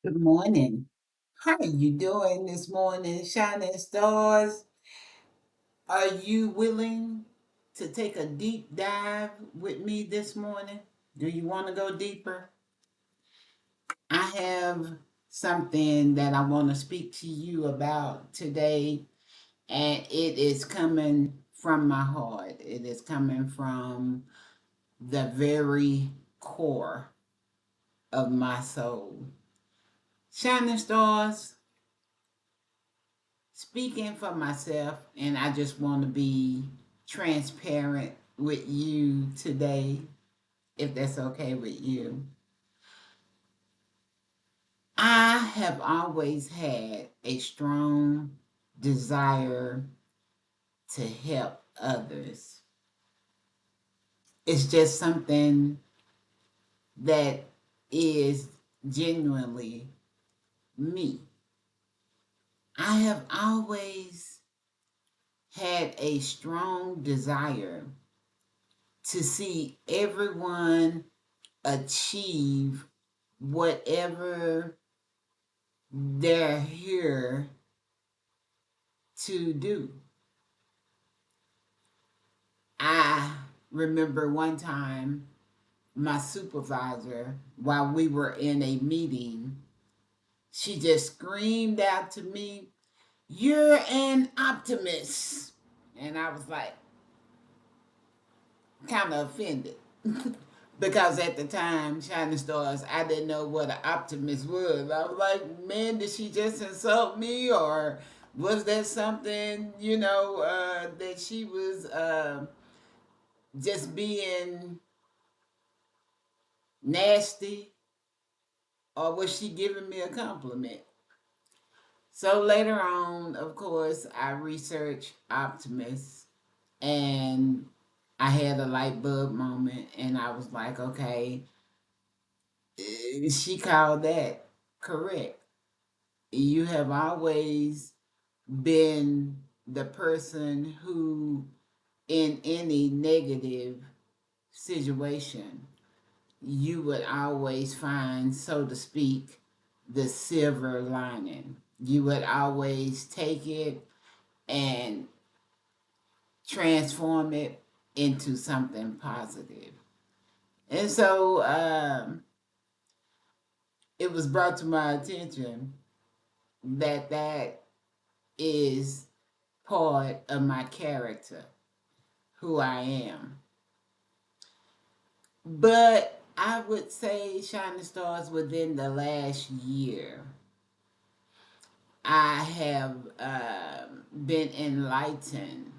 Good morning. How are you doing this morning, shining stars? Are you willing to take a deep dive with me this morning? Do you want to go deeper? I have something that I want to speak to you about today, and it is coming from my heart. It is coming from the very core of my soul. Shining stars, speaking for myself, and I just want to be transparent with you today, if that's okay with you. I have always had a strong desire to help others. It's just something that is genuinely me. I have always had a strong desire to see everyone achieve whatever they're here to do. I remember one time my supervisor, while we were in a meeting, she just screamed out to me, "You're an optimist." And I was like, kind of offended. Because at the time, Shining Stars, I didn't know what an optimist was. I was like, man, did she just insult me? Or was that something, that she was just being nasty? Or was she giving me a compliment? So later on, of course, I researched optimists, and I had a light bulb moment, and I was like, okay, she called that correct. You have always been the person who, in any negative situation, you would always find, so to speak, the silver lining. You would always take it and transform it into something positive. And so it was brought to my attention that that is part of my character, who I am. But I would say, Shining Stars, within the last year, I have been enlightened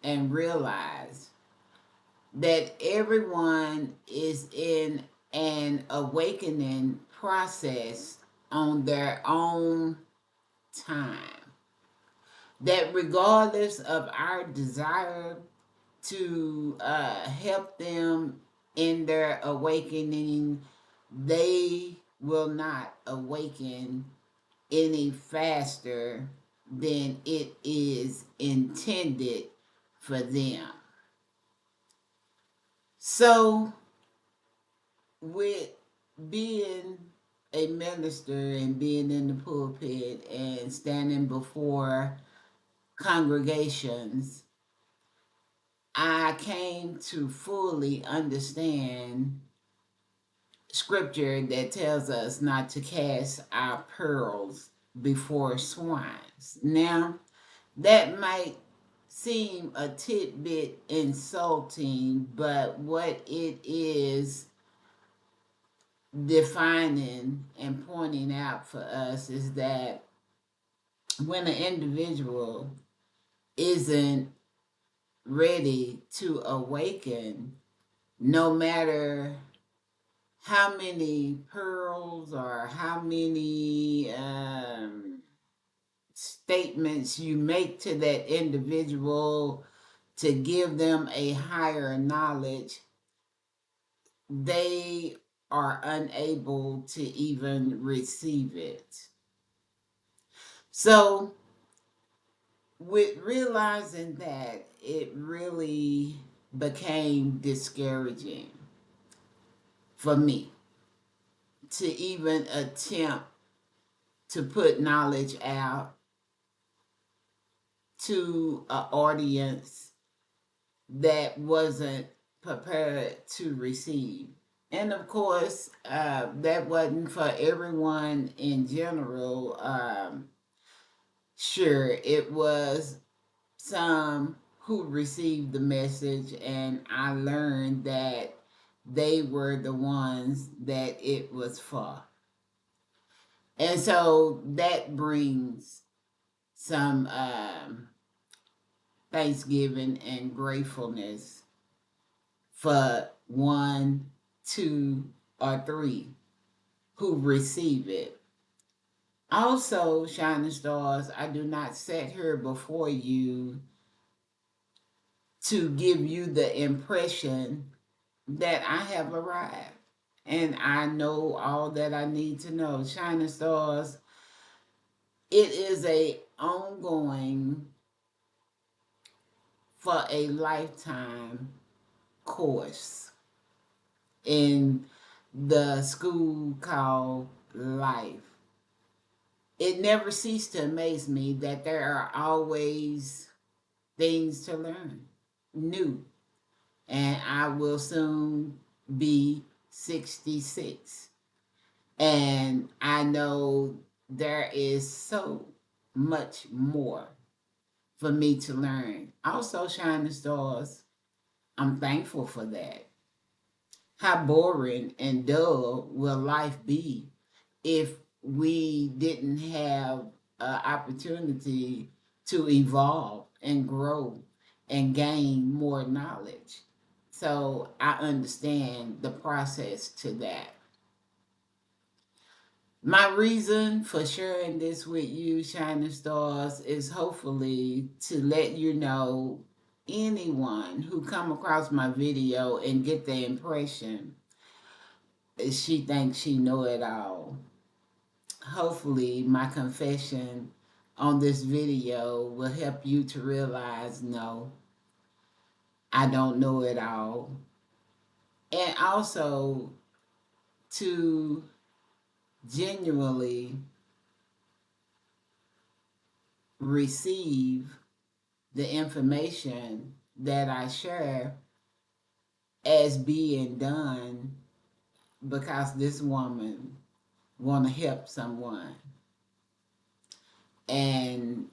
and realized that everyone is in an awakening process on their own time. That regardless of our desire to help them in their awakening, they will not awaken any faster than it is intended for them. So, with being a minister and being in the pulpit and standing before congregations, I came to fully understand scripture that tells us not to cast our pearls before swines. Now, that might seem a tidbit insulting, but what it is defining and pointing out for us is that when an individual isn't ready to awaken, no matter how many pearls or how many statements you make to that individual to give them a higher knowledge, they are unable to even receive it. So, with realizing that, it really became discouraging for me to even attempt to put knowledge out to an audience that wasn't prepared to receive. And of course, that wasn't for everyone in general. Sure, it was some who received the message, and I learned that they were the ones that it was for. And so that brings some thanksgiving and gratefulness for one, two, or three who receive it. Also, shining stars, I do not sit here before you to give you the impression that I have arrived and I know all that I need to know. Shining stars, it is a ongoing for a lifetime course in the school called life. It never ceased to amaze me that there are always things to learn, new. And I will soon be 66. And I know there is so much more for me to learn. Also, shining stars, I'm thankful for that. How boring and dull will life be if we didn't have an opportunity to evolve and grow and gain more knowledge? So I understand the process to that. My reason for sharing this with you, Shining Stars, is hopefully to let you know anyone who come across my video and get the impression she thinks she know it all. Hopefully my confession on this video will help you to realize, no, I don't know it all. And also to genuinely receive the information that I share as being done because this woman want to help someone, and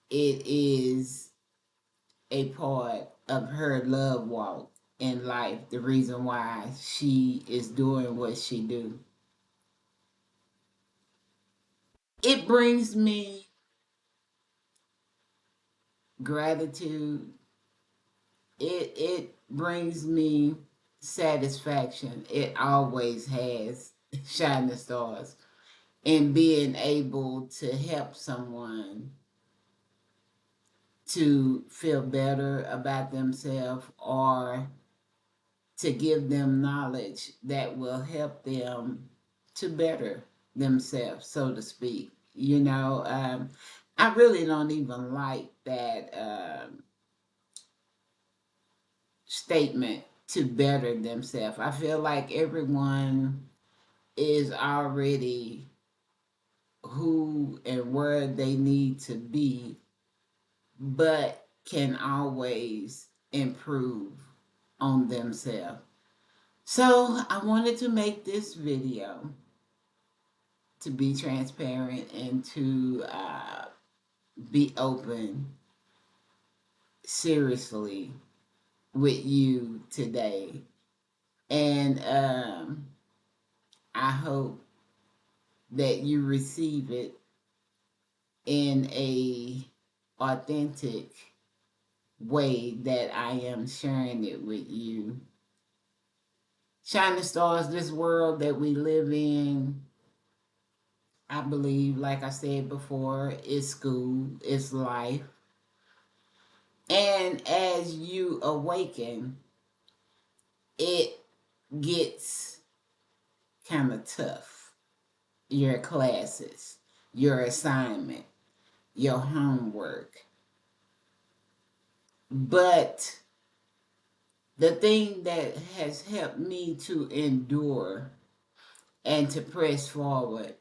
it is a part of her love walk in life, the reason why she is doing what she do. It brings me gratitude. It brings me satisfaction. It always has. Shining stars, and being able to help someone to feel better about themselves or to give them knowledge that will help them to better themselves, so to speak. I really don't even like that statement, to better themselves. I feel like everyone is already who and where they need to be, but can always improve on themselves. So I wanted to make this video to be transparent and to be open seriously with you today. And I hope that you receive it in a authentic way that I am sharing it with you. Shining stars, this world that we live in, I believe, like I said before, is school, is life. And as you awaken, it gets kind of tough. Your classes, your assignment, your homework. But the thing that has helped me to endure and to press forward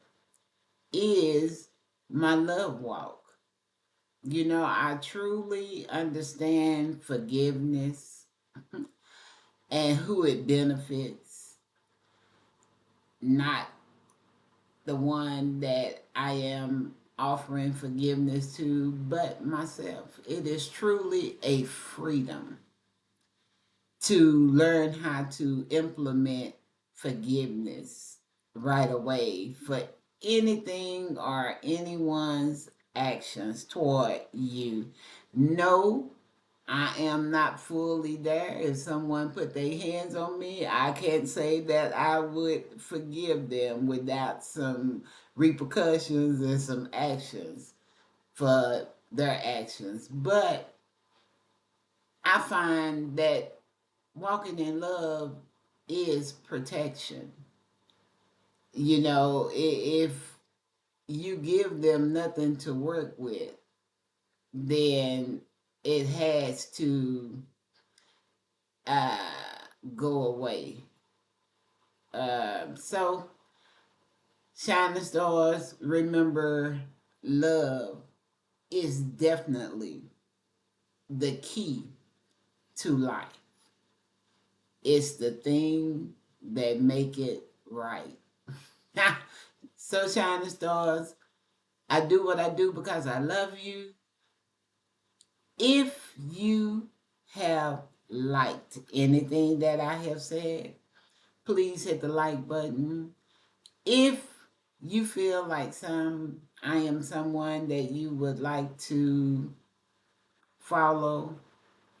is my love walk. I truly understand forgiveness and who it benefits, not the one that I am offering forgiveness to, but myself. It is truly a freedom to learn how to implement forgiveness right away for anything or anyone's actions toward you. No, I am not fully there. If someone put their hands on me, I can't say that I would forgive them without some repercussions and some actions for their actions. But I find that walking in love is protection. If you give them nothing to work with, then it has to uh, go away. So, shining stars, remember love is definitely the key to life. It's the thing that make it right. So, shining stars, I do what I do because I love you. If you have liked anything that I have said, please hit the like button. If you feel like I am someone that you would like to follow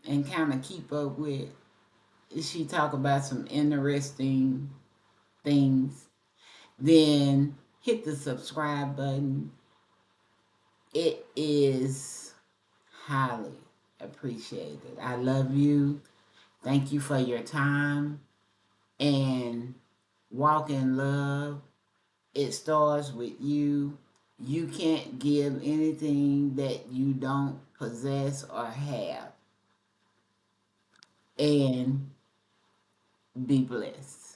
and kind of keep up with, she talk about some interesting things, then hit the subscribe button. It is highly appreciated. I love you. Thank you for your time, and walk in love. It starts with you. You can't give anything that you don't possess or have. And be blessed.